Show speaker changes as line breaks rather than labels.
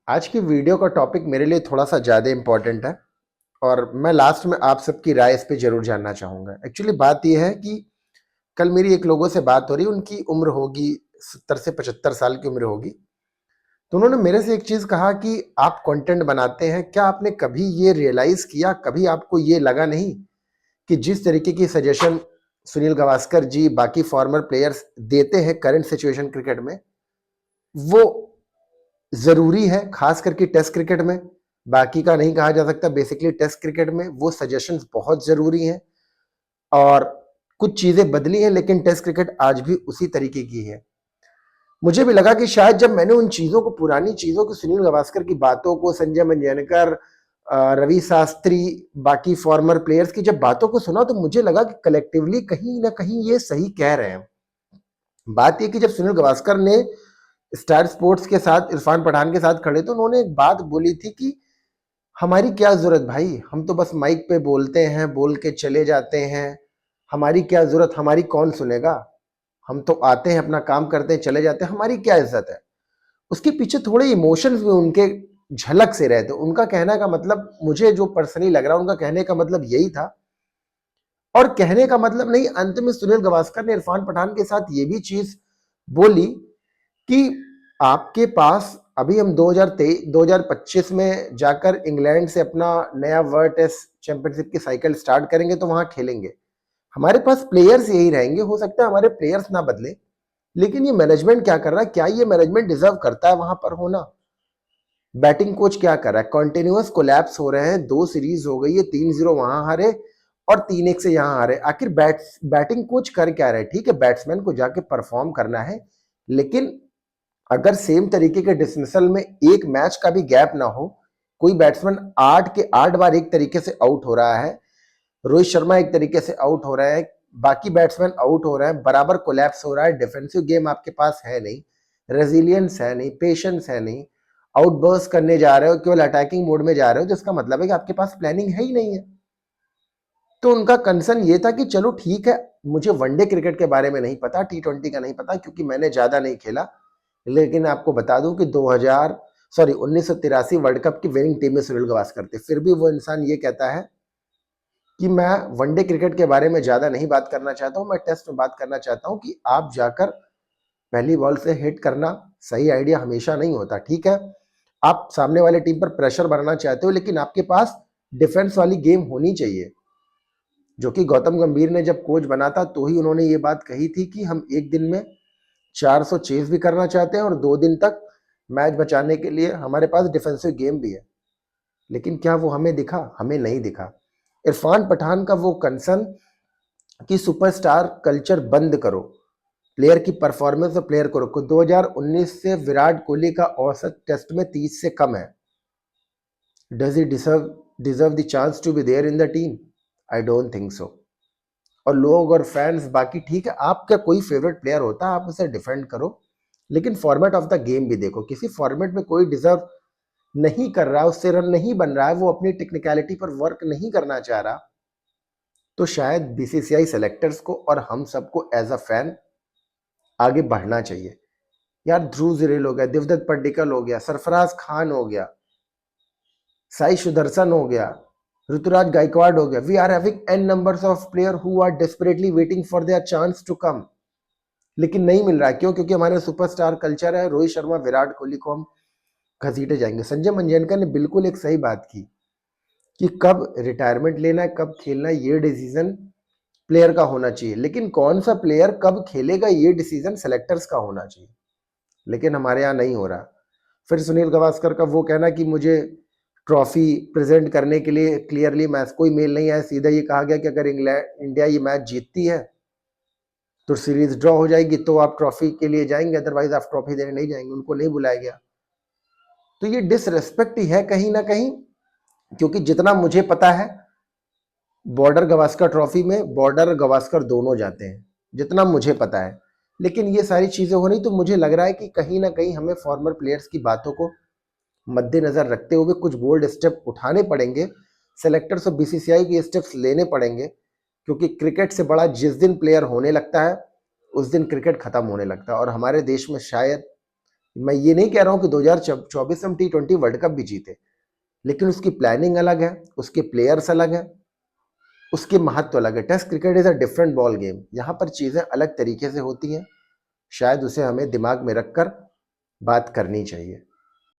आज की वीडियो का टॉपिक मेरे लिए थोड़ा सा ज़्यादा इम्पोर्टेंट है और मैं लास्ट में आप सबकी राय इस पे ज़रूर जानना चाहूँगा। एक्चुअली बात ये है कि कल मेरी एक लोगों से बात हो रही है, उनकी उम्र होगी 70 से 75 साल की उम्र होगी। तो उन्होंने मेरे से एक चीज़ कहा कि आप कंटेंट बनाते हैं, क्या आपने कभी ये रियलाइज़ किया, कभी आपको ये लगा नहीं कि जिस तरीके की सजेशन सुनील गावस्कर जी, बाकी फॉर्मर प्लेयर्स देते हैं करंट सिचुएशन क्रिकेट में, वो ज़रूरी है, खास करके टेस्ट क्रिकेट में। बाकी का नहीं कहा जा सकता, बेसिकली टेस्ट क्रिकेट में वो सजेशंस बहुत ज़रूरी हैं और कुछ चीज़ें बदली हैं, लेकिन टेस्ट क्रिकेट आज भी उसी तरीके की है। मुझे भी लगा कि शायद जब मैंने उन चीज़ों को, पुरानी चीज़ों को, सुनील गावस्कर की बातों को, संजय मंजरेकर, रवि शास्त्री, बाकी फॉर्मर प्लेयर्स की जब बातों को सुना, तो मुझे लगा कि कलेक्टिवली कहीं ना कहीं ये सही कह रहे हैं। बात ये कि जब सुनील गावस्कर ने स्टार स्पोर्ट्स के साथ, इरफान पठान के साथ खड़े, तो उन्होंने एक बात बोली थी कि हमारी क्या जरूरत भाई, हम तो बस माइक पे बोलते हैं, बोल के चले जाते हैं। हमारी क्या जरूरत, हमारी कौन सुनेगा। हम तो आते हैं, अपना काम करते हैं, चले जाते हैं, हमारी क्या इज्जत है। उसके पीछे थोड़े इमोशंस भी उनके झलक से रहे थे। उनका कहने का मतलब, मुझे जो पर्सनली लग रहा, उनका कहने का मतलब यही था। और कहने का मतलब नहीं, अंत में सुनील गावस्कर ने इरफान पठान के साथ ये भी चीज बोली कि आपके पास अभी हम 2023 2025 में जाकर इंग्लैंड से अपना नया वर्ल्ड टेस्ट चैंपियनशिप की साइकिल स्टार्ट करेंगे, तो वहां खेलेंगे। हमारे पास प्लेयर्स यही रहेंगे, हो सकता है हमारे प्लेयर्स ना बदले, लेकिन ये मैनेजमेंट क्या कर रहा है, क्या ये मैनेजमेंट डिजर्व करता है वहां पर होना। बैटिंग कोच क्या कर रहा है, कॉन्टिन्यूअस कोलैप्स हो रहे हैं, 2 सीरीज हो गई है, 3-0 वहां हारे और 3-1 से यहां हारे। आखिर बैटिंग कोच कर क्या रहे। ठीक है, बैट्समैन को जाके परफॉर्म करना है, लेकिन अगर सेम तरीके के डिसमिसल में एक मैच का भी गैप ना हो, कोई बैट्समैन 8 के 8 बार एक तरीके से आउट हो रहा है, रोहित शर्मा एक तरीके से आउट हो रहा है, बाकी बैट्समैन आउट हो रहे हैं, बराबर कोलैप्स हो रहा है, डिफेंसिव गेम आपके पास है नहीं, रेजिलियंस है नहीं, पेशेंस है नहीं, आउटबर्स्ट करने जा रहे हो, केवल अटैकिंग मोड में जा रहे हो, जिसका मतलब है कि आपके पास प्लानिंग है ही नहीं है। तो उनका कंसर्न ये था कि चलो ठीक है, मुझे वनडे क्रिकेट के बारे में नहीं पता, T20 का नहीं पता, क्योंकि मैंने ज्यादा नहीं खेला, लेकिन आपको बता दूं कि 1983 वर्ल्ड कप की विनिंग टीम में सुनील गावस्कर थे। फिर भी वो इंसान ये कहता है कि मैं वनडे क्रिकेट के बारे में ज्यादा नहीं बात करना चाहता हूं, मैं टेस्ट में बात करना चाहता हूं कि आप जाकर पहली बॉल से हिट करना सही आइडिया हमेशा नहीं होता। ठीक है, आप सामने वाले टीम पर प्रेशर बनाना चाहते हो, लेकिन आपके पास डिफेंस वाली गेम होनी चाहिए। जो कि गौतम गंभीर ने जब कोच बना था, तो ही उन्होंने ये बात कही थी कि हम एक दिन में 400 चेज भी करना चाहते हैं और 2 दिन तक मैच बचाने के लिए हमारे पास डिफेंसिव गेम भी है। लेकिन क्या वो हमें दिखा? हमें नहीं दिखा। इरफान पठान का वो कंसर्न कि सुपरस्टार कल्चर बंद करो, प्लेयर की परफॉर्मेंस और प्लेयर को रखो। 2019 से विराट कोहली का औसत टेस्ट में 30 से कम है। Does he deserve the chance to be there in the team? I don't think so. और लोग और फैंस बाकी, ठीक है, आपका कोई फेवरेट प्लेयर होता है, आप उसे डिफेंड करो, लेकिन फॉर्मेट ऑफ द गेम भी देखो। किसी फॉर्मेट में कोई डिजर्व नहीं कर रहा है, उससे रन नहीं बन रहा है, वो अपनी टेक्निकलिटी पर वर्क नहीं करना चाह रहा, तो शायद बीसीसीआई सेलेक्टर्स को और हम सबको एज अ फैन आगे बढ़ना चाहिए। यार, ध्रुव जुरेल हो गया, देवदत्त पड्डीकल हो गया, सरफराज खान हो गया, साई सुदर्शन हो गया, ऋतुराज गायकवाड हो गया। We are having an numbers of player who are desperately waiting for their chance to come, लेकिन नहीं मिल रहा है। क्यों? क्योंकि हमारे सुपरस्टार कल्चर है, रोहित शर्मा, विराट कोहली को हम घसीटे जाएंगे। संजय मंजरेकर ने बिल्कुल एक सही बात की कि कब रिटायरमेंट लेना है, कब खेलना है, ये डिसीजन प्लेयर का होना चाहिए, लेकिन कौन सा प्लेयर कब खेलेगा, ये डिसीजन सेलेक्टर्स का होना चाहिए। लेकिन हमारे यहाँ नहीं हो रहा। फिर सुनील गावस्कर का वो कहना कि मुझे ट्रॉफी प्रेजेंट करने के लिए क्लियरली मैच कोई मेल नहीं आया, सीधा ये कहा गया कि अगर इंडिया ये मैच जीतती है तो सीरीज ड्रॉ हो जाएगी, तो आप ट्रॉफी के लिए जाएंगे, अदरवाइज आप ट्रॉफी देने नहीं जाएंगे। उनको नहीं बुलाया गया। तो ये डिसरेस्पेक्ट ही है कहीं ना कहीं, क्योंकि जितना मुझे पता है, बॉर्डर गवास्कर ट्रॉफी में बॉर्डर गवास्कर दोनों जाते हैं, जितना मुझे पता है। लेकिन ये सारी चीजें हो रही, तो मुझे लग रहा है कि कहीं ना कहीं हमें फॉर्मर प्लेयर्स की बातों को मद्देनजर रखते हुए कुछ बोल्ड स्टेप उठाने पड़ेंगे। सेलेक्टर्स और बीसीसीआई के स्टेप्स लेने पड़ेंगे, क्योंकि क्रिकेट से बड़ा जिस दिन प्लेयर होने लगता है, उस दिन क्रिकेट खत्म होने लगता है। और हमारे देश में शायद मैं ये नहीं कह रहा हूँ कि 2024 में हम T20 वर्ल्ड कप भी जीते, लेकिन उसकी प्लानिंग अलग है, उसके प्लेयर्स अलग हैं, उसके महत्व अलग है। Test cricket is a different ball game. यहाँ पर चीज़ें अलग तरीके से होती हैं, शायद उसे हमें दिमाग में रखकर बात करनी चाहिए।